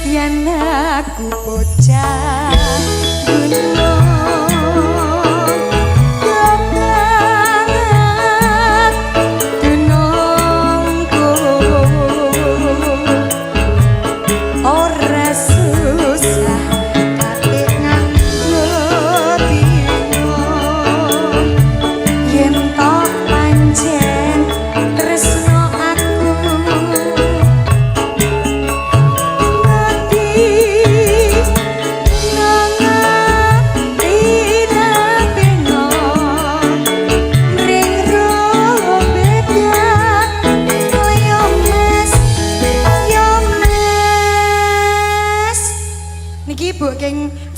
yen aku bocah gunung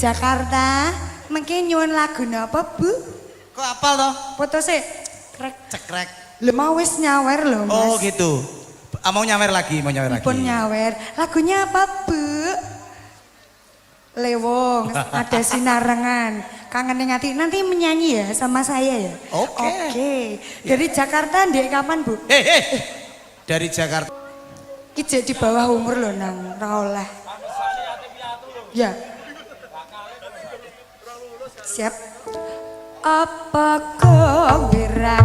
Jakarta, mungkin nyuwun lagu napa Bu? Kok apal toh? Foto sih, krek cekrek. Lu mau wis nyawer loh Mas. Oh gitu. Mau nyawer lagi, mau nyawer lagi. Pun nyawer. Lagunya apa Bu? Lewong, ada sinarengan. Kangen hati nanti menyanyi ya sama saya ya. Oke. Oke. Dari Jakarta ndek kapan Bu? Dari Jakarta. Ki di bawah umur loh nang ra oleh. Ya. Siap. Apa kowe ra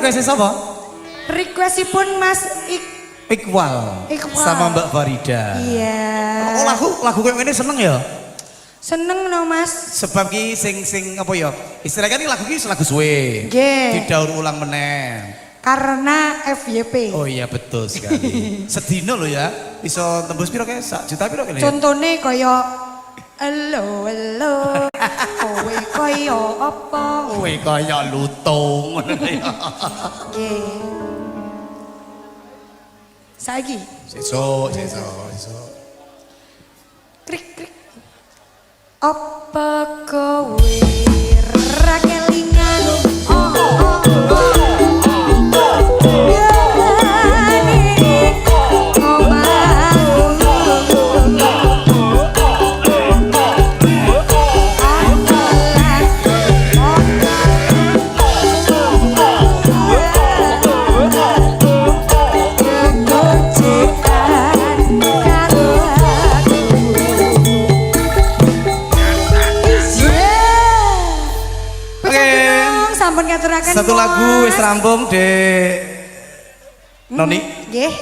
request sapa? Requestipun Mas Iqbal sama Mbak Farida. Iya. Oh lagu kayak gini seneng ya? Seneng no Mas. Sebab ki sing apa ya? Istilahnya ini lagu ki lagu suwe. Nggih. Didaur ulang meneh. Karena FYP. Oh iya betul sekali. Sedino loh ya. Iso tembus piro kayak 1 juta piro kene. Contone kaya halo halo. Kowe kaya apa? Kowe kaya lutung. Nggih. Saiki. Sesuk. Krik krik. Apa kowe ra kelingan? Satu lagu wis rampung, Dek Noni. Nggih.